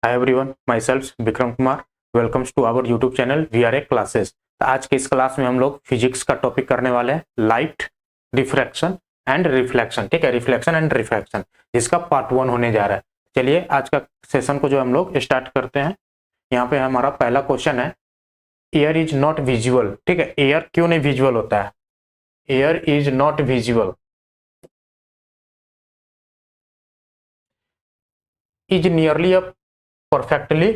Hi everyone, my self Vikram Kumar. Welcomes to our YouTube channel VRA classes. तो आज के इस क्लास में हम लोग फिजिक्स का टॉपिक करने वाले हैं, लाइट, रिफ्रैक्शन एंड रिफ्लेक्शन। ठीक है, रिफ्लेक्शन एंड रिफ्रैक्शन, जिसका पार्ट 1 होने जा रहा है। चलिए आज का सेशन को जो हम लोग स्टार्ट करते हैं। यहाँ पे हमारा पहला क्वेश्चन है, एयर इज नॉट विजुअल। ठीक है, एयर क्यों नहीं विजुअल होता है? Air is not visual is nearly a perfectly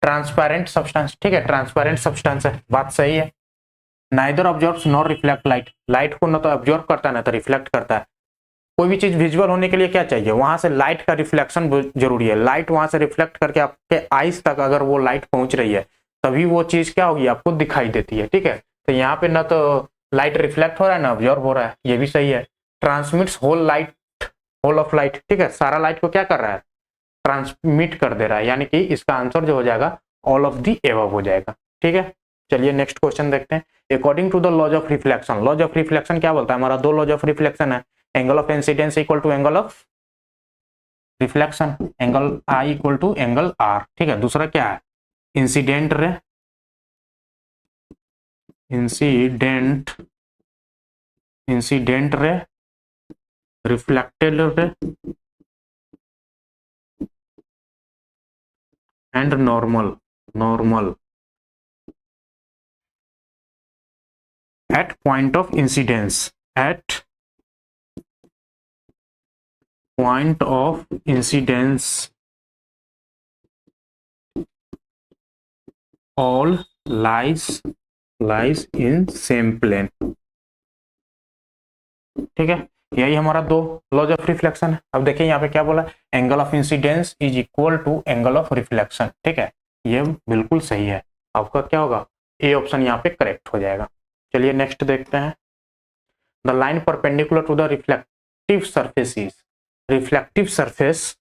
transparent substance. ठीक है, ट्रांसपेरेंट सब्सटेंस है, बात सही है। Neither observes nor reflect light, light को ना तो ऑब्जर्व करता है ना तो रिफ्लेक्ट करता है। कोई भी चीज विजुअल होने के लिए क्या चाहिए? वहां से लाइट का रिफ्लेक्शन जरूरी है। लाइट वहां से रिफ्लेक्ट करके आपके आईज तक अगर वो लाइट पहुंच रही है तभी वो चीज क्या होगी, आपको दिखाई देती है। ठीक है, तो यहाँ पे ना तो लाइट रिफ्लेक्ट हो रहा है ना ऑब्जर्व हो रहा है, ये भी सही है। Transmits whole light, whole of light. ठीक है, सारा लाइट को क्या कर रहा है, ट्रांसमिट कर दे रहा है, यानी कि इसका आंसर जो हो जाएगा ऑल ऑफ दी एबव हो जाएगा। ठीक है, चलिए नेक्स्ट क्वेश्चन देखते हैं। According to the laws of reflection, laws of reflection क्या बोलता है? हमारा दो लॉज ऑफ रिफ्लेक्शन है, angle of incidence equal to angle of reflection, angle I equal to angle R. ठीक है, दूसरा क्या है, incident ray, incident incident ray, reflected ray and normal at point of incidence, at point of incidence all lies in same plane। ठीक है, यही हमारा दो लॉज ऑफ रिफ्लेक्शन है। अब देखिए यहाँ पे क्या बोला, angle of incidence is equal to angle of reflection. ठीक है, ये बिल्कुल सही है। आपका क्या होगा, ए ऑप्शन यहाँ पे करेक्ट हो जाएगा। चलिए नेक्स्ट देखते हैं। The line perpendicular to the reflective surface is, reflective surface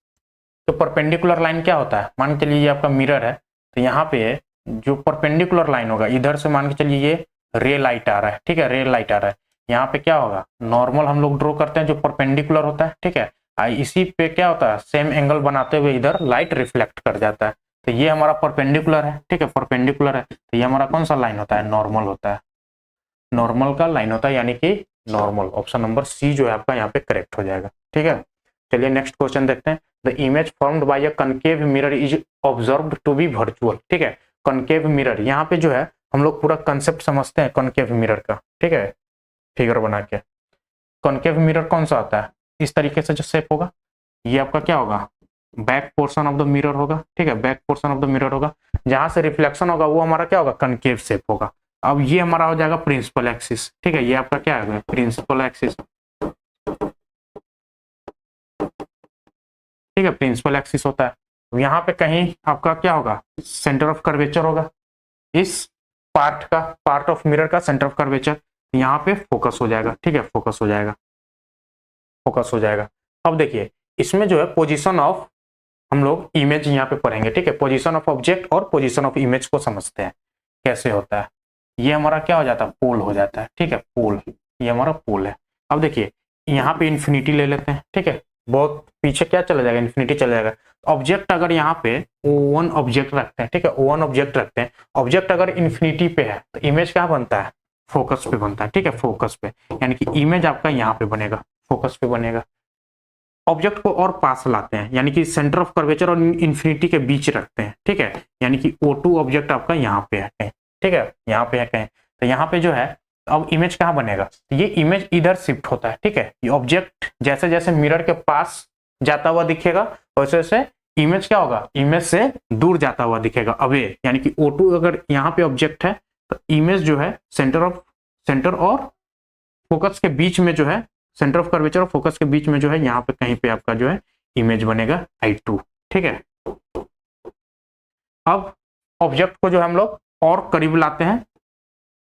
तो परपेंडिकुलर लाइन क्या होता है, मान के चलिए ये आपका मिरर है, तो यहाँ पे जो परपेंडिकुलर लाइन होगा, इधर से मान के चलिए ये रे लाइट आ रहा है। ठीक है, रे लाइट आ रहा है, यहाँ पे क्या होगा, नॉर्मल हम लोग ड्रॉ करते हैं जो परपेंडिकुलर होता है। ठीक है, इसी पे क्या होता है, सेम एंगल बनाते हुए इधर लाइट रिफ्लेक्ट कर जाता है, तो ये हमारा परपेंडिकुलर है। ठीक है, परपेंडिकुलर है, तो ये हमारा कौन सा लाइन होता है, नॉर्मल होता है, नॉर्मल का लाइन होता है, यानी कि नॉर्मल। ऑप्शन नंबर सी जो है आपका यहाँ पे करेक्ट हो जाएगा। ठीक है, चलिए नेक्स्ट क्वेश्चन देखते हैं। The image formed by a concave mirror is observed to be virtual. ठीक है, कनकेव मिरर, यहाँ पे जो है हम लोग पूरा कंसेप्ट समझते हैं कनकेव मिरर का। ठीक है, फिगर बना के कनकेव मिरर कौन सा आता है, इस तरीके से जो शेप होगा, ये आपका क्या होगा, back portion of the mirror होगा। ठीक है, back portion of the mirror होगा, जहां से रिफ्लेक्शन होगा वो हमारा क्या होगा, कनकेव शेप होगा। अब ये हमारा हो जाएगा प्रिंसिपल एक्सिस। ठीक है, ये आपका क्या है, प्रिंसिपल एक्सिस। ठीक है, प्रिंसिपल एक्सिस होता है। यहाँ पे कहीं आपका क्या होगा, सेंटर ऑफ कर्वेचर होगा, इस पार्ट का, पार्ट ऑफ मिरर का सेंटर ऑफ कर्वेचर, यहाँ पे फोकस हो जाएगा। ठीक है, फोकस हो जाएगा, फोकस हो जाएगा। अब देखिए इसमें जो है पोजीशन ऑफ, हम लोग इमेज यहाँ पे पढ़ेंगे। ठीक है, पोजीशन ऑफ ऑब्जेक्ट और पोजीशन ऑफ इमेज को समझते हैं कैसे होता है। ये हमारा क्या हो जाता है, पोल हो जाता है। ठीक है, पोल, ये हमारा पोल है। अब देखिए यहाँ पे इन्फिनिटी ले लेते हैं। ठीक है, बहुत पीछे क्या चला जाएगा, इन्फिनिटी चला जाएगा। ऑब्जेक्ट अगर यहाँ पे O1 ऑब्जेक्ट रखते हैं, ठीक है, O1 ऑब्जेक्ट रखते हैं, ऑब्जेक्ट अगर इन्फिनिटी पे है तो इमेज क्या बनता है, फोकस पे बनता है। ठीक है, फोकस पे, यानी कि इमेज आपका यहाँ पे बनेगा, फोकस पे बनेगा। ऑब्जेक्ट को और पास लाते हैं, यानी कि सेंटर ऑफ कर्वेचर और इन्फिनिटी के बीच रखते हैं। ठीक है, यानी कि O2 ऑब्जेक्ट आपका यहाँ पे है। ठीक है, यहाँ पे है कहीं, तो यहाँ पे जो है अब इमेज कहाँ बनेगा, तो ये इमेज इधर शिफ्ट होता है। ठीक है, ये ऑब्जेक्ट जैसे जैसे मिरर के पास जाता हुआ दिखेगा वैसे वैसे इमेज क्या होगा, इमेज से दूर जाता हुआ दिखेगा, अवे। यानी कि O2 अगर यहाँ पे ऑब्जेक्ट है तो इमेज जो है सेंटर और फोकस के बीच में जो है, सेंटर ऑफ कर्वेचर और फोकस के बीच में जो है, यहाँ पे कहीं पे आपका जो है इमेज बनेगा I2। ठीक है, अब ऑब्जेक्ट को जो हम लोग और करीब लाते हैं,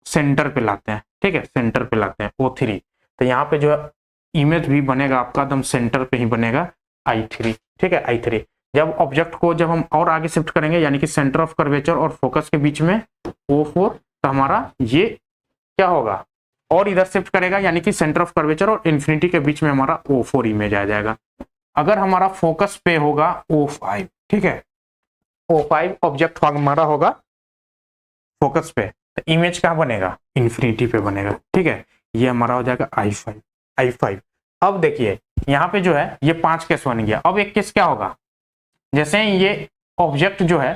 सेंटर पे लाते हैं। ठीक है, सेंटर पे लाते हैं O3, तो यहाँ पे जो है इमेज भी बनेगा आपका एकदम सेंटर पे ही बनेगा I3। ठीक है, I3। जब ऑब्जेक्ट को जब हम और आगे शिफ्ट करेंगे, यानी कि सेंटर ऑफ कर्वेचर और फोकस के बीच में O4, तो हमारा ये क्या होगा, और इधर शिफ्ट करेगा, यानी कि सेंटर ऑफ कर्वेचर और इन्फिनिटी के बीच में हमारा O4 इमेज आ जाएगा। अगर हमारा फोकस पे होगा O5, ठीक है, O5 ऑब्जेक्ट हमारा होगा फोकस पे, तो इमेज कहाँ बनेगा, इन्फिनिटी पे बनेगा, ठीक है। ये हमारा हो जाएगा I5। अब देखिए यहाँ पे जो है ये 5 केस बन गया। अब एक केस क्या होगा, जैसे ये ऑब्जेक्ट जो है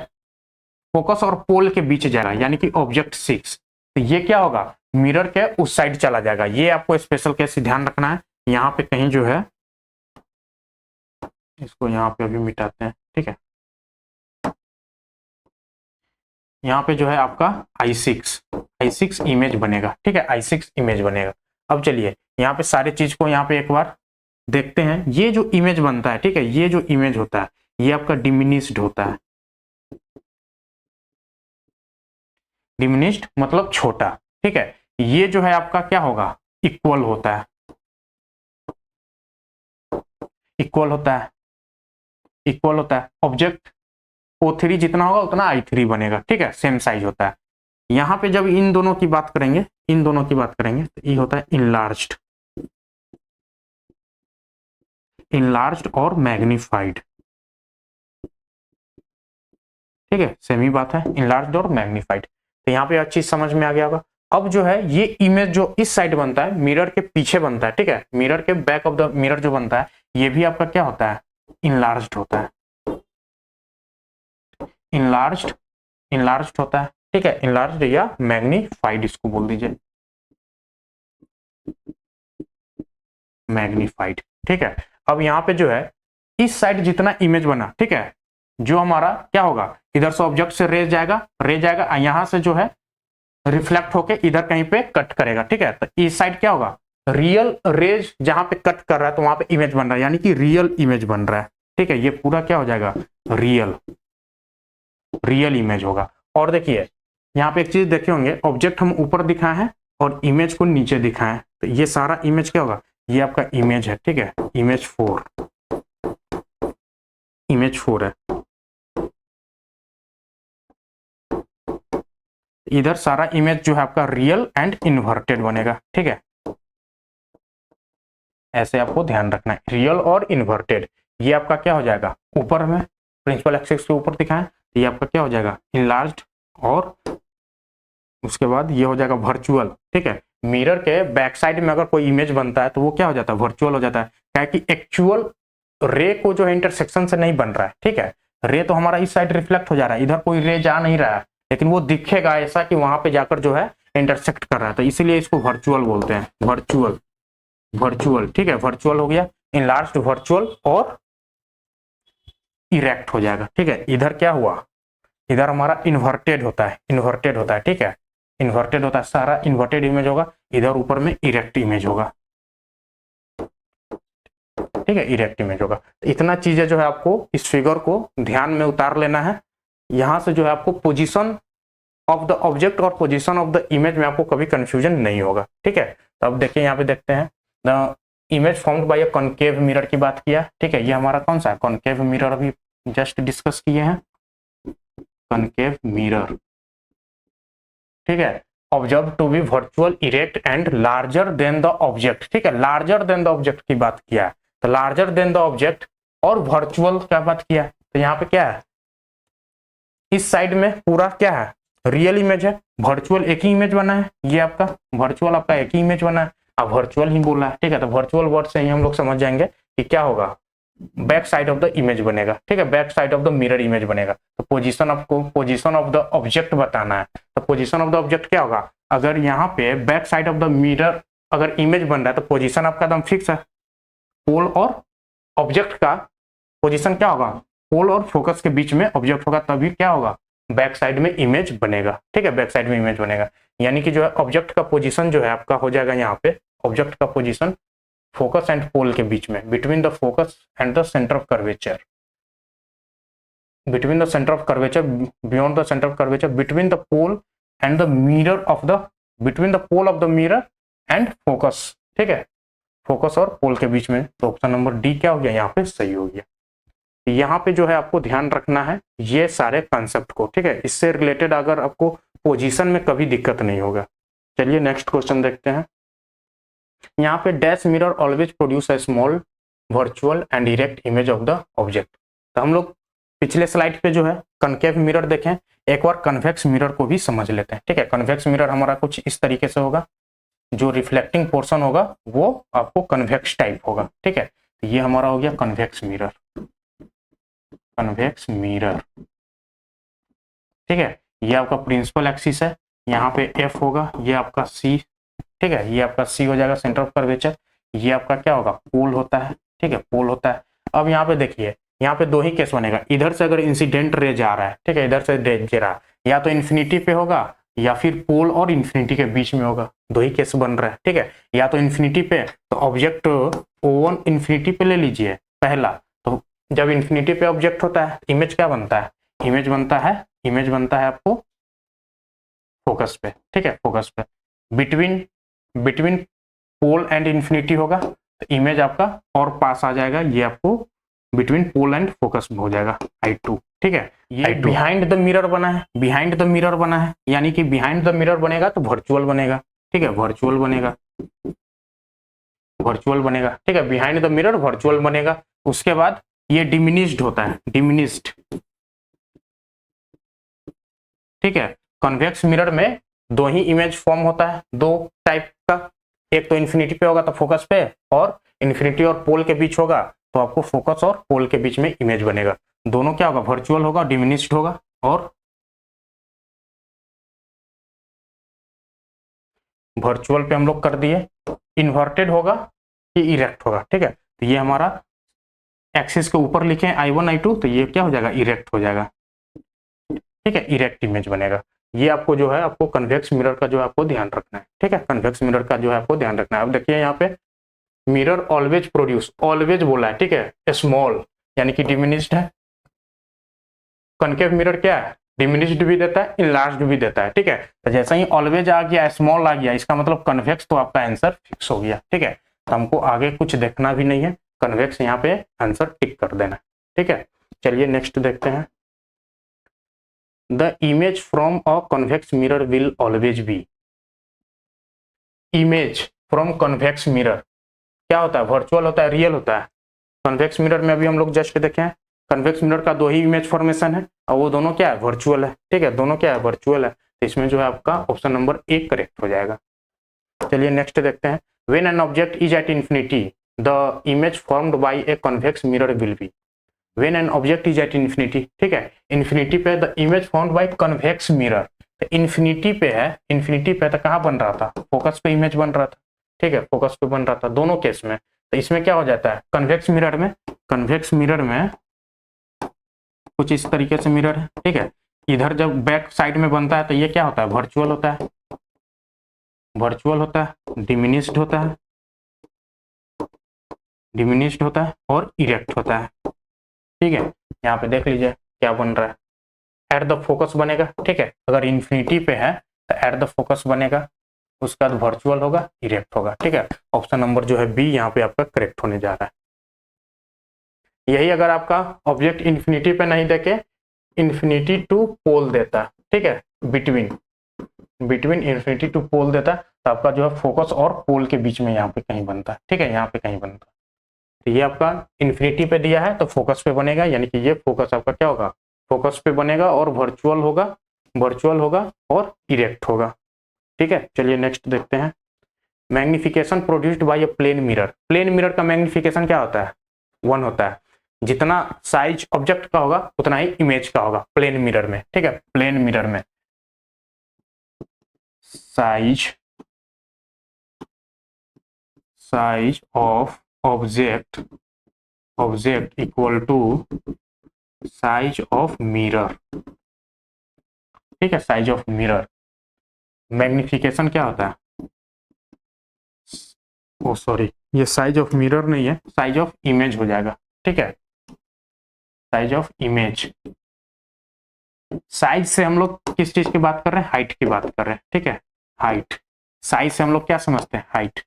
फोकस और पोल के बीच जाएगा, यानी कि ऑब्जेक्ट 6, तो ये क्या होगा, मिरर के उस साइड चला जाएगा। ये आपको स्पेशल केस ध्यान रखना है। यहाँ पे कहीं जो है, इसको यहाँ पे अभी मिटाते हैं, ठीक है। यहाँ पे जो है आपका I6 इमेज बनेगा, ठीक है, I6 इमेज बनेगा। अब चलिए यहाँ पे सारी चीज को यहाँ पे एक बार देखते हैं। ये जो इमेज बनता है, ठीक है, ये जो इमेज होता है ये आपका डिमिनिश्ड होता है। डिमिनिश्ड मतलब छोटा, ठीक है। ये जो है आपका क्या होगा, इक्वल होता है, इक्वल होता है, इक्वल होता है। ऑब्जेक्ट O3 जितना होगा उतना I3 बनेगा, ठीक है, सेम साइज होता है। यहां पे जब इन दोनों की बात करेंगे, इन दोनों की बात करेंगे, तो ये होता है इनलार्ज्ड, इनलार्ज्ड और मैग्नीफाइड, ठीक है, सेम ही बात है, इनलार्ज्ड और मैग्नीफाइड। तो यहाँ पे अच्छी समझ में आ गया होगा। अब जो है ये इमेज जो इस साइड बनता है, मिरर के पीछे बनता है, ठीक है, मिरर के बैक ऑफ द मिरर जो बनता है, ये भी आपका क्या होता है, इनलार्ज्ड होता है, इनलार्ज्ड, इनलार्ज्ड होता है, ठीक है, इनलार्ज्ड या मैग्नीफाइड इसको बोल दीजिए, मैग्नीफाइड, ठीक है। अब यहाँ पे जो है इस साइड जितना इमेज बना, ठीक है, जो हमारा क्या होगा, इधर से ऑब्जेक्ट से रे जाएगा, रे जाएगा, यहाँ से जो है रिफ्लेक्ट होके इधर कहीं पे कट करेगा, ठीक है। तो इस साइड क्या होगा, रियल रेज जहां पे कट कर रहा है तो वहां पे इमेज बन रहा है, यानी कि रियल इमेज बन रहा है, ठीक है। ये पूरा क्या हो जाएगा, रियल, रियल इमेज होगा। और देखिए यहाँ पे एक चीज देखे होंगे, ऑब्जेक्ट हम ऊपर दिखाए हैं और इमेज को नीचे दिखाए हैं, तो ये सारा इमेज क्या होगा, ये आपका इमेज है, ठीक है, इमेज 4, इमेज 4 है। इधर सारा इमेज जो है आपका रियल एंड इन्वर्टेड बनेगा, ठीक है। ऐसे आपको ध्यान रखना है, रियल और इन्वर्टेड। ये आपका क्या हो जाएगा, ऊपर में प्रिंसिपल एक्सिस के ऊपर दिखाएं, तो ये आपका क्या हो जाएगा, इनलार्ज्ड, और उसके बाद ये हो जाएगा वर्चुअल, ठीक है। मिरर के बैक साइड में अगर कोई इमेज बनता है तो वो क्या हो जाता है, वर्चुअल हो जाता है, क्या कि एक्चुअल रे को जो है इंटरसेक्शन से नहीं बन रहा है, ठीक है। रे तो हमारा इस साइड रिफ्लेक्ट हो जा रहा है, इधर कोई रे जा नहीं रहा है, लेकिन वो दिखेगा ऐसा कि वहां पे जाकर जो है इंटरसेक्ट कर रहा है, तो इसीलिए इसको वर्चुअल बोलते हैं, वर्चुअल, वर्चुअल, ठीक है, वर्चुअल हो गया, इनलार्ज्ड, वर्चुअल और इरेक्ट हो जाएगा, ठीक है। इधर क्या हुआ, इधर हमारा इन्वर्टेड होता है, इन्वर्टेड होता है, ठीक है, इन्वर्टेड होता है, सारा इन्वर्टेड इमेज होगा, इधर ऊपर में इरेक्ट इमेज होगा, ठीक है, इरेक्ट इमेज होगा। तो इतना चीजें जो है आपको इस फिगर को ध्यान में उतार लेना है। यहां से जो है आपको पोजीशन ऑफ द ऑब्जेक्ट और पोजीशन ऑफ द इमेज में आपको कभी कंफ्यूजन नहीं होगा, ठीक है। तो अब देखिए यहाँ पे देखते हैं, the image formed by a concave mirror की बात किया, ठीक है। ये हमारा कौन सा है, कॉनकेव मिरर, अभी जस्ट डिस्कस किए हैं, कॉनकेव मिरर, ठीक है। Observe to be virtual, erect and larger than the object, ठीक है, लार्जर देन द ऑब्जेक्ट की बात किया है, तो लार्जर देन द ऑब्जेक्ट और वर्चुअल क्या बात किया है, तो यहाँ पे क्या है, इस साइड में पूरा क्या है, रियल इमेज है, वर्चुअल एक ही इमेज बना है, ये आपका वर्चुअल आपका एक ही इमेज बना है, अब वर्चुअल ही बोला है, ठीक है। तो वर्चुअल वर्ड से ही हम लोग समझ जाएंगे कि क्या होगा, back side of the image बनेगा, ठीक है, back side of the mirror image बनेगा। तो पोजीशन आपको पोजीशन ऑफ द ऑब्जेक्ट बताना है, तो पोजीशन ऑफ द ऑब्जेक्ट क्या होगा, अगर यहाँ पे back side of the mirror अगर इमेज बन रहा है तो पोजीशन आपका एकदम फिक्स है, पोल और ऑब्जेक्ट का पोजीशन क्या होगा, पोल और फोकस के बीच में ऑब्जेक्ट होगा, तभी क्या होगा, बैक साइड में इमेज बनेगा, ठीक है, बैक साइड में इमेज बनेगा। यानी कि जो है ऑब्जेक्ट का पोजीशन जो है आपका हो जाएगा यहाँ पे, ऑब्जेक्ट का पोजीशन फोकस एंड पोल के बीच में, between the focus and the centre of curvature, between the centre of curvature, beyond the centre of curvature, between the pole and the mirror of the, between the pole of the mirror and focus, ठीक है, focus और पोल के बीच में। तो option number D क्या हो गया, यहाँ पे सही हो गया। यहाँ पे जो है आपको ध्यान रखना है ये सारे कंसेप्ट को, ठीक है, इससे रिलेटेड अगर आपको पोजीशन में कभी दिक्कत नहीं होगा। चलिए नेक्स्ट क्वेश्चन देखते हैं। यहाँ पे dash mirror always produce a small virtual and direct image of the object. तो हम लोग पिछले स्लाइड पे जो है कनकेव मिरर देखें, एक बार कन्वेक्स मिरर को भी समझ लेते हैं। ठीक है, कन्वेक्स मिरर हमारा कुछ इस तरीके से होगा, जो रिफ्लेक्टिंग पोर्शन होगा वो आपको कन्वेक्स टाइप होगा। ठीक है, तो ये हमारा हो गया कन्वेक्स मिरर, कन्वेक्स मिरर। ठीक है, ये आपका प्रिंसिपल एक्सिस है, यहाँ पे एफ होगा, ये आपका सी। ठीक है, ये आपका सी हो जाएगा सेंटर ऑफ कर्वेचर, ये आपका क्या होगा, पोल होता है। ठीक है, पोल होता है। अब यहाँ पे देखिए, यहाँ पे दो ही केस बनेगा, इधर से अगर इंसिडेंट रे जा रहा है, ठीक है, इधर से जा रहा है, या तो इन्फिनिटी पे होगा या फिर पोल और इन्फिनिटी के बीच में होगा, दो ही केस बन रहा है। ठीक है, या तो इन्फिनिटी पे, तो ऑब्जेक्ट O1 इन्फिनिटी पे ले लीजिए पहला, तो जब इन्फिनिटी पे ऑब्जेक्ट होता है इमेज क्या बनता है, इमेज बनता है आपको फोकस पे। ठीक है, फोकस पे बिटवीन पोल एंड इन्फिनिटी होगा, तो इमेज आपका और पास आ जाएगा, ये आपको बिटवीन पोल एंड फोकस में हो जाएगा I2। ठीक है, ये बिहाइंड द मिरर बना है, बिहाइंड द मिरर बना है, यानी कि बिहाइंड द मिरर बनेगा तो वर्चुअल बनेगा। ठीक है, वर्चुअल बनेगा, वर्चुअल बनेगा। ठीक है, बिहाइंड द मिरर वर्चुअल बनेगा। उसके बाद ये डिमिनिश्ड होता है, डिमिनिश्ड। ठीक है, कन्वेक्स मिरर में दो ही इमेज फॉर्म होता है, दो टाइप का, एक तो इन्फिनिटी पे होगा तो फोकस पे, और इन्फिनिटी और पोल के बीच होगा तो आपको फोकस और पोल के बीच में इमेज बनेगा। दोनों क्या होगा, वर्चुअल होगा, डिमिनिश्ड होगा। और वर्चुअल पे हम लोग कर दिए, इन्वर्टेड होगा कि इरेक्ट होगा। ठीक है, तो ये हमारा एक्सिस के ऊपर लिखे I1 I2, तो ये क्या हो जाएगा, इरेक्ट हो जाएगा। ठीक है, इरेक्ट इमेज बनेगा। ये आपको जो है, आपको कन्वेक्स मिरर का जो है आपको ध्यान रखना है। ठीक है, कन्वेक्स मिरर का जो है आपको ध्यान रखना है। अब देखिए यहाँ पे मिरर ऑलवेज प्रोड्यूस, ऑलवेज बोला है। ठीक है, स्मॉल यानी कि डिमिनिश्ड है। कनकेव मिरर क्या है, डिमिनिश्ड भी देता है, इनलार्ज्ड भी देता है। ठीक है, तो जैसे ही ऑलवेज आ गया, स्मॉल आ गया, इसका मतलब कन्वेक्स, तो आपका आंसर फिक्स हो गया। ठीक है, तो हमको आगे कुछ देखना भी नहीं है, कन्वेक्स यहाँ पे आंसर टिक कर देना। ठीक है, चलिए नेक्स्ट देखते हैं। The image from a convex mirror will always be, image from convex mirror क्या होता है, वर्चुअल होता है, रियल होता है। कन्वेक्स मिरर में अभी हम लोग जस्ट देखे हैं, कन्वेक्स मिरर का दो ही इमेज फॉर्मेशन है और वो दोनों क्या है, वर्चुअल है। ठीक है, दोनों क्या है, वर्चुअल है। तो इसमें जो है आपका ऑप्शन नंबर 1 करेक्ट हो जाएगा। चलिए नेक्स्ट देखते हैं। When an object is at infinity the image formed bye a convex mirror will be, when an object is at infinity. ठीक है, इंफिनिटी पे the image formed bye convex mirror, तो infinity पे है, इंफिनिटी पे तो कहाँ बन रहा था, फोकस पे इमेज बन रहा था। ठीक है, फोकस पे बन रहा था दोनों केस में। तो इसमें क्या हो जाता है, कन्वेक्स मिरर में, कन्वेक्स मिरर में कुछ इस तरीके से मिरर है। ठीक है, इधर जब बैक साइड में बनता है तो ये क्या होता है, वर्चुअल होता है, वर्चुअल होता है, डिमिनिश्ड होता है, डिमिनिश्ड होता है और इरेक्ट होता है। ठीक है, यहाँ पे देख लीजिए क्या बन रहा है, एट द फोकस बनेगा। ठीक है, अगर इंफिनिटी पे है तो एट द फोकस बनेगा, उसके बाद वर्चुअल होगा, इरेक्ट होगा। ठीक है, ऑप्शन नंबर जो है बी यहाँ पे आपका करेक्ट होने जा रहा है। यही अगर आपका ऑब्जेक्ट इंफिनिटी पे नहीं देके इंफिनिटी टू पोल देता, ठीक है, बिटवीन बिटवीन इंफिनिटी टू पोल देता, तो आपका जो है फोकस और पोल के बीच में यहाँ पे कहीं बनता है। ठीक है, यहाँ पे कहीं बनता है। तो ये आपका इंफिनिटी पे दिया है तो फोकस पे बनेगा, यानी कि ये फोकस आपका क्या होगा, फोकस पे बनेगा और वर्चुअल होगा, वर्चुअल होगा और इरेक्ट होगा। ठीक है, चलिए नेक्स्ट देखते हैं। Magnification produced by a plane mirror, plane mirror का मैग्निफिकेशन क्या होता है, 1 होता है। जितना साइज ऑब्जेक्ट का होगा उतना ही इमेज का होगा प्लेन मिरर में। ठीक है, प्लेन मिरर में size size of object object equal to size of mirror. ठीक है, साइज ऑफ मिरर। मैग्निफिकेशन क्या होता है, ओ सॉरी, ये साइज ऑफ मिरर नहीं है, साइज ऑफ इमेज हो जाएगा। ठीक है, साइज ऑफ इमेज। साइज से हम लोग किस चीज की बात कर रहे हैं, हाइट की बात कर रहे हैं। ठीक है, हाइट। साइज से हम लोग क्या समझते हैं, हाइट,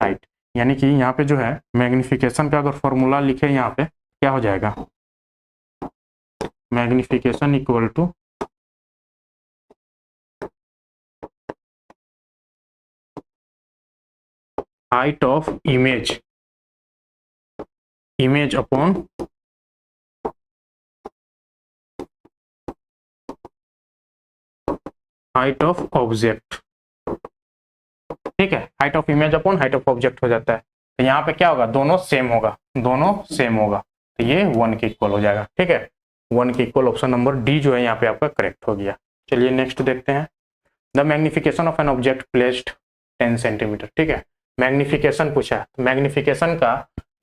हाइट। यानी कि यहाँ पे जो है मैग्निफिकेशन का अगर फॉर्मूला लिखे यहाँ पे क्या हो जाएगा, magnification equal to height of image, image upon height of object, ठीक है, height of image upon height of object हो जाता है। तो यहाँ पे क्या होगा, दोनों सेम होगा, दोनों सेम होगा, तो ये 1 के इक्वल हो जाएगा, ठीक है, 1 के इक्वल ऑप्शन नंबर डी जो है यहाँ पे आपका करेक्ट हो गया। चलिए नेक्स्ट देखते हैं, the magnification of an object placed 10 centimetre, ठीक है, मैग्निफिकेशन पूछा है, तो मैग्निफिकेशन का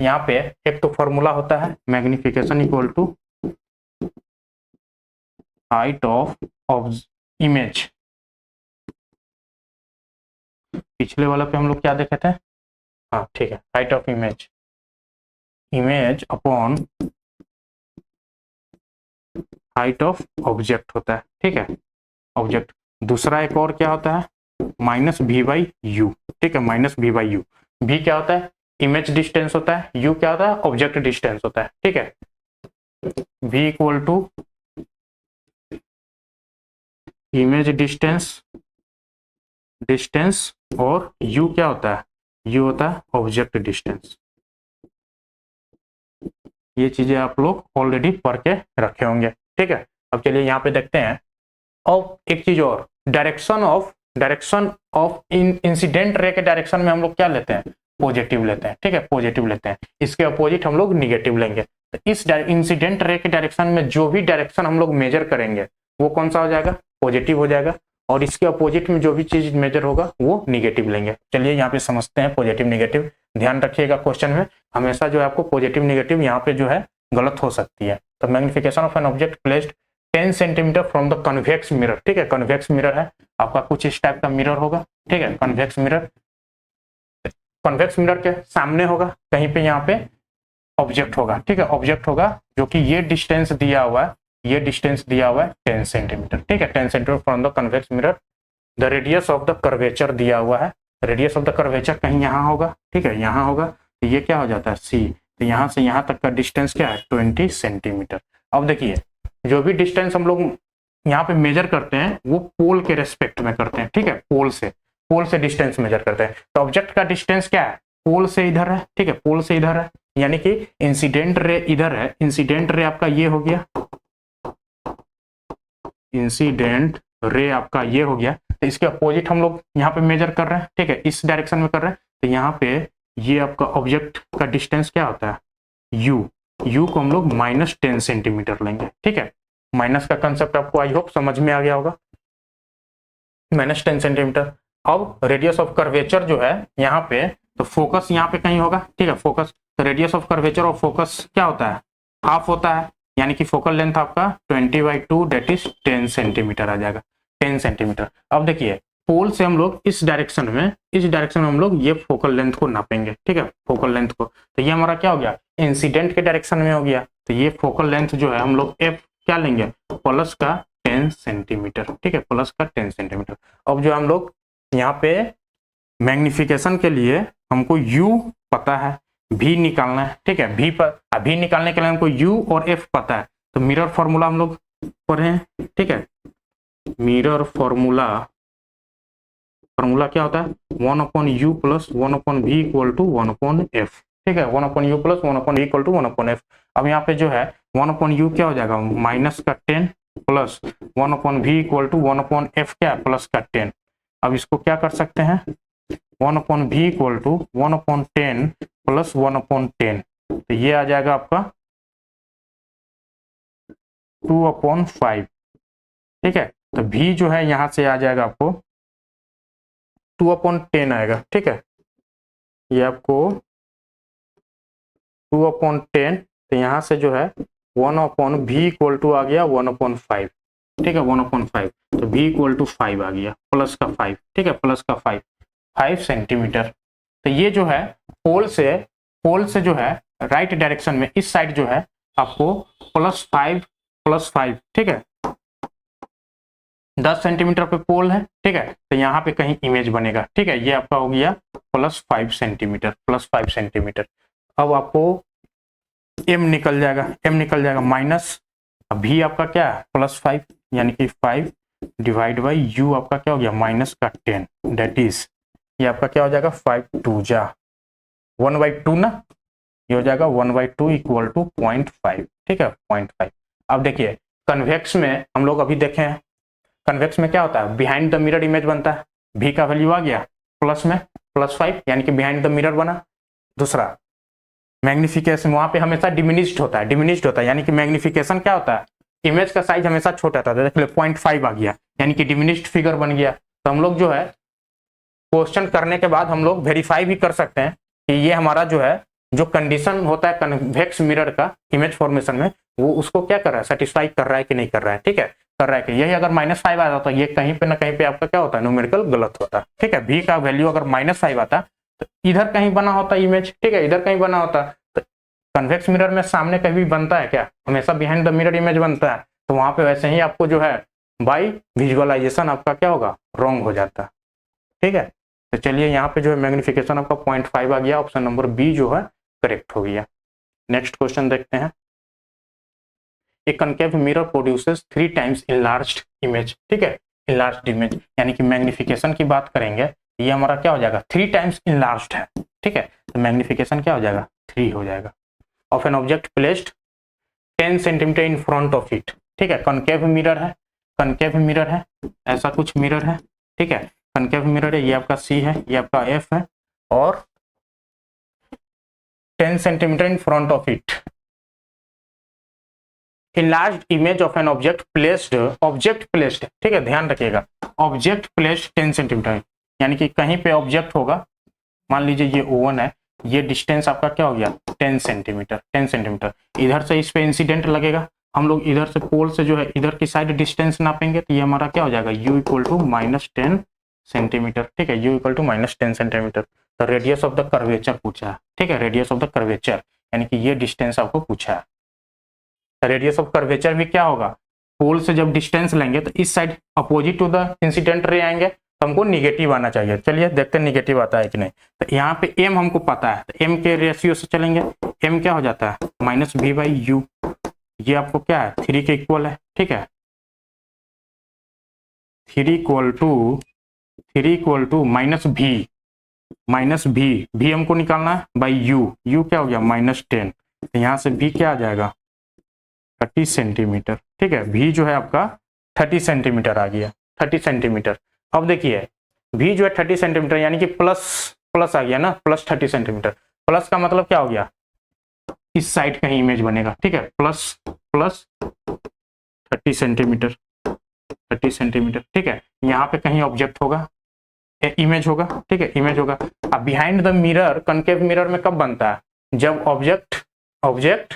यहाँ पे एक तो फॉर्मूला होता है, magnification equal to height of image, पिछले वाला पे हम लोग क्या देखे थे, हाँ ठीक है, height of image, image upon height of object होता है, ठीक है, ऑब्जेक्ट। दूसरा एक और क्या होता है, माइनस भी बाई यू, ठीक है, माइनस भी बाई यू। भी क्या होता है, इमेज डिस्टेंस होता है, यू क्या होता है, ऑब्जेक्ट डिस्टेंस होता है, ठीक है, v equal to image distance, distance, और u क्या होता है, u होता है ऑब्जेक्ट डिस्टेंस। ये चीजें आप लोग ऑलरेडी पढ़ के रखे होंगे, ठीक है। अब चलिए यहाँ पे देखते हैं, और एक चीज और, डायरेक्शन ऑफ इंसिडेंट रे के डायरेक्शन में हम लोग क्या लेते हैं, पॉजिटिव लेते हैं, ठीक है, पॉजिटिव लेते हैं, इसके अपोजिट हम लोग निगेटिव लेंगे। तो इस इंसिडेंट रे के डायरेक्शन में जो भी डायरेक्शन हम लोग मेजर करेंगे वो कौन सा हो जाएगा, पॉजिटिव हो जाएगा, और इसके अपोजिट में जो भी चीज मेजर होगा वो निगेटिव लेंगे। चलिए यहाँ पे समझते हैं पॉजिटिव निगेटिव। ध्यान रखिएगा क्वेश्चन में हमेशा जो है आपको पॉजिटिव निगेटिव यहाँ पे जो है गलत हो सकती है। तो magnification of an object placed 10 centimetre from the convex mirror, ठीक है, कन्वेक्स मिरर है आपका, कुछ इस टाइप का मिरर होगा, ठीक है, कन्वेक्स मिरर, कन्वेक्स मिरर के सामने होगा कहीं पे, यहाँ पे ऑब्जेक्ट होगा, ठीक है, ऑब्जेक्ट होगा जो कि ये डिस्टेंस दिया हुआ है, ये डिस्टेंस दिया हुआ है 10 सेंटीमीटर, ठीक है, 10 centimetre from the convex mirror. The radius of the curvature दिया हुआ है, रेडियस ऑफ द कर्वेचर कहीं यहाँ होगा, ठीक है, यहाँ होगा, तो ये क्या हो जाता है सी, तो यहाँ से यहाँ तक का डिस्टेंस क्या है 20 सेंटीमीटर। अब देखिए जो भी डिस्टेंस हम लोग यहाँ पे मेजर करते हैं वो पोल के रेस्पेक्ट में करते हैं, ठीक है, पोल से डिस्टेंस मेजर करते हैं। तो ऑब्जेक्ट का डिस्टेंस क्या है, पोल से इधर है, ठीक है, पोल से इधर है, यानी कि इंसिडेंट रे इधर है, इंसिडेंट रे आपका ये हो गया, इंसिडेंट रे आपका ये हो गया, तो इसके अपोजिट हम लोग यहाँ पे मेजर कर रहे हैं, ठीक है, इस डायरेक्शन में कर रहे हैं, तो यहाँ पे ये आपका ऑब्जेक्ट का डिस्टेंस क्या होता है यू को हम लोग -10 सेंटीमीटर लेंगे, ठीक है, माइनस का कंसेप्ट आपको आई होप समझ में आ गया होगा, -10 सेंटीमीटर। अब रेडियस ऑफ कर्वेचर जो है यहाँ पे, तो फोकस यहाँ पे कहीं होगा, ठीक है, फोकस, तो रेडियस ऑफ कर्वेचर और फोकस क्या होता है, हाफ होता है, यानी कि फोकल लेंथ आपका 20/2 डेट इज 10 सेंटीमीटर आ जाएगा, 10 सेंटीमीटर। अब देखिए पोल से हम लोग इस डायरेक्शन में हम लोग ये फोकल लेंथ को नापेंगे, ठीक है, फोकल लेंथ को, तो ये हमारा क्या हो गया, इंसिडेंट के डायरेक्शन में हो गया, तो ये फोकल लेंथ जो है हम लोग एफ क्या लेंगे, प्लस का 10 सेंटीमीटर, ठीक है, प्लस का 10 सेंटीमीटर। अब जो हम लोग यहाँ पे मैग्निफिकेशन के लिए हमको u पता है, v निकालना है, ठीक है, v निकालने के लिए हमको u और f पता है, तो मिरर फॉर्मूला हम लोग पढ़े हैं, ठीक है, मिरर फॉर्मूला क्या होता है 1/u + 1/v = 1/f, ठीक है, 1/u + 1/v = 1/f। अब यहाँ पे जो है 1/u क्या हो जाएगा, माइनस का 10 प्लस 1/v = 1/f क्या है, प्लस का 10। अब इसको क्या कर सकते हैं, 1/v = 1/10 प्लस 1/10, तो ये आ जाएगा आपका 2/5, ठीक है, तो v जो है यहाँ से आ जाएगा आपको 2/10 आएगा, ठीक है, ये आपको 2/10, तो यहाँ से जो है 1/v = आ गया 1/5, ठीक है, 1/5, तो v = 5 आ गया, प्लस का 5, ठीक है, प्लस का 5 सेंटीमीटर। तो ये जो है पोल से जो है राइट डायरेक्शन में इस साइड जो है आपको +5, ठीक है, 10 सेंटीमीटर पे पोल है, ठीक है, तो यहाँ पे कहीं इमेज बनेगा, ठीक है, ये आपका हो गया +5 सेंटीमीटर। अब आपको m निकल जाएगा माइनस, भी आपका क्या है +5, यानी कि 5 डिवाइड बाई u आपका क्या हो गया -10, डेट इज ये आपका क्या हो जाएगा 5 जा 1/2 ना, ये हो जाएगा 1/2 = 0.5, ठीक है, 0.5। अब देखिए कन्वेक्स में हम लोग अभी देखे हैं कन्वेक्स में क्या होता है, बिहाइंड द मिरर इमेज बनता है, भी का वैल्यू आ गया प्लस में +5 यानी कि बिहाइंड द मिरर बना। दूसरा मैग्निफिकेशन, वहां पे हमेशा डिमिनिश्ड होता है यानी कि मैग्निफिकेशन क्या होता है, इमेज का साइज हमेशा छोटा था, देख लो 0.5 आ गया यानी कि डिमिनिश्ड फिगर बन गया। तो हम लोग जो है क्वेश्चन करने के बाद हम लोग वेरीफाई भी कर सकते हैं कि ये हमारा जो है जो कंडीशन होता है कन्वेक्स मिरर का इमेज फॉर्मेशन में, वो उसको क्या कर रहा है, सेटिस्फाई कर रहा है कि नहीं कर रहा है। ठीक है, कर रहा है कि यही अगर -5 आ जाता है, ये कहीं पे ना कहीं पे आपका क्या होता है, न्यूमेरिकल गलत होता है। ठीक है, भी का वैल्यू अगर -5 आता तो इधर कहीं बना होता इमेज, ठीक है, इधर कहीं बना होता। तो कन्वेक्स मिरर में सामने कहीं बनता है क्या, हमेशा बिहाइंड द मिरर इमेज बनता है। तो वहां पे वैसे ही आपको जो है बाई विजुअलाइजेशन आपका क्या होगा, रॉन्ग हो जाता है। ठीक है, तो चलिए यहाँ पे जो है मैग्निफिकेशन आपका 0.5 आ गया, ऑप्शन नंबर बी जो है करेक्ट हो गया। नेक्स्ट क्वेश्चन देखते हैं। A concave mirror produces 3 times enlarged image. ठीक है, इनलार्ज्ड इमेज यानी कि मैग्निफिकेशन की बात करेंगे, ये हमारा क्या हो जाएगा, 3 टाइम्स इनलार्ज्ड है। ठीक है, तो मैग्निफिकेशन क्या हो जाएगा, 3 हो जाएगा। Of an object placed 10 centimetre in front of it. ठीक है, कनकेव मिरर है, कनकेव मिरर है, ऐसा कुछ मिरर है। ठीक है, कनकेव मिरर है, ये आपका सी है, ये आपका एफ है, और 10 centimetre in front of it. enlarged image of an object placed, ठीक है, ध्यान रखिएगा, ऑब्जेक्ट प्लेस्ड 10 सेंटीमीटर यानी कि कहीं पे ऑब्जेक्ट होगा, मान लीजिए ये O1 है, ये डिस्टेंस आपका क्या हो गया 10 सेंटीमीटर, 10 सेंटीमीटर। इधर से इस पे इंसिडेंट लगेगा, हम लोग इधर से पोल से जो है इधर की साइड डिस्टेंस नापेंगे, तो ये हमारा क्या हो जाएगा u = -10 सेंटीमीटर। ठीक है, u = -10 सेंटीमीटर। तो रेडियस ऑफ द कर्वेचर पूछा है। ठीक है, रेडियस ऑफ द कर्वेचर यानी कि ये डिस्टेंस आपको पूछा है। रेडियस ऑफ कर्वेचर भी क्या होगा, पोल से जब डिस्टेंस लेंगे तो इस side opposite to the incident ray आएंगे, तो हमको निगेटिव आना चाहिए। चलिए देखते हैं निगेटिव आता है कि नहीं। तो यहाँ पे m हमको पता है, तो m के रेशियो से चलेंगे, m क्या हो जाता है -v/u, ये आपको क्या है 3 के इक्वल है। ठीक है, 3 = -v, v हमको निकालना है बाई u क्या हो गया -10, तो यहाँ से v क्या आ जाएगा 30 सेंटीमीटर। ठीक है, v जो है आपका 30 सेंटीमीटर आ गया, 30 सेंटीमीटर। अब देखिए v जो है 30 सेंटीमीटर यानी कि प्लस आ गया ना, +30 सेंटीमीटर। प्लस का मतलब क्या हो गया, इस साइड कहीं इमेज बनेगा। ठीक है, प्लस 30 सेंटीमीटर, 30 सेंटीमीटर। ठीक है, यहाँ पे कहीं ऑब्जेक्ट होगा, इमेज होगा। ठीक है, इमेज होगा। अब behind the mirror, concave mirror में कब बनता है, जब ऑब्जेक्ट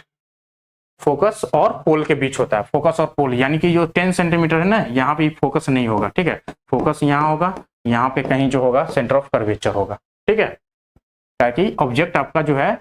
फोकस और पोल के बीच होता है, फोकस और पोल यानी कि जो 10 सेंटीमीटर है ना, यहाँ पे फोकस नहीं होगा। ठीक है, फोकस यहाँ होगा, यहाँ पे कहीं जो होगा सेंटर ऑफ कर्वेचर होगा। ठीक है, ताकि ऑब्जेक्ट आपका जो है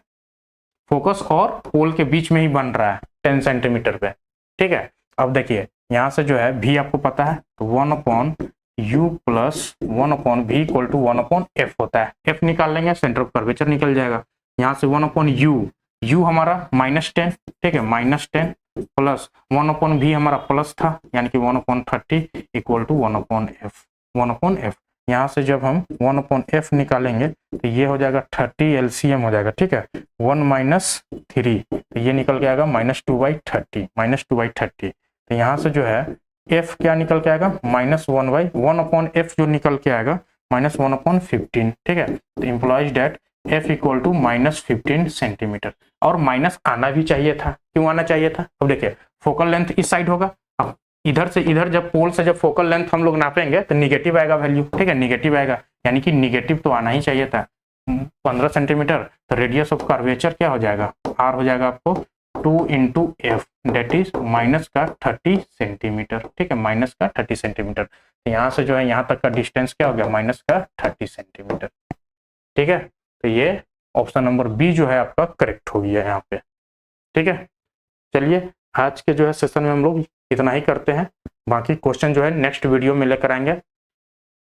फोकस और पोल के बीच में ही बन रहा है 10 सेंटीमीटर पे। ठीक है, अब देखिए यहाँ से जो है भी आपको पता है, तो 1/u + 1/v = 1/f होता है। f निकाल लेंगे, सेंटर ऑफ कर्वेचर निकल जाएगा। यहाँ से 1/u हमारा -10, ठीक है, -10 प्लस 1/v हमारा प्लस था यानी कि 1/30 = 1/f। यहाँ से जब हम 1/f निकालेंगे तो ये हो जाएगा 30 LCM हो जाएगा। ठीक है, 1 - 3 तो ये निकल के आएगा -2/30। तो यहाँ से जो है f क्या निकल के आएगा -1/f जो निकल के आएगा -1/15। ठीक है, तो इम्प्लॉइज डेट f = -15 सेंटीमीटर। और माइनस आना भी चाहिए था, क्यों आना चाहिए था, अब देखिए फोकल लेंथ इस साइड होगा, अब इधर से इधर जब पोल से जब फोकल लेंथ हम लोग नापेंगे तो निगेटिव आएगा वैल्यू। ठीक है, निगेटिव आएगा यानी कि निगेटिव तो आना ही चाहिए था 15 सेंटीमीटर। तो रेडियस ऑफ कर्वेचर क्या हो जाएगा, r हो जाएगा आपको 2 × f दैट इज -30 सेंटीमीटर। ठीक है, -30 सेंटीमीटर। तो यहाँ से जो है यहाँ तक का डिस्टेंस क्या हो गया -30 सेंटीमीटर। ठीक है, तो ये ऑप्शन नंबर बी जो है आपका करेक्ट हो गया यहाँ पे। ठीक है, चलिए आज के जो है सेशन में हम लोग इतना ही करते हैं, बाकी क्वेश्चन जो है नेक्स्ट वीडियो में लेकर आएंगे।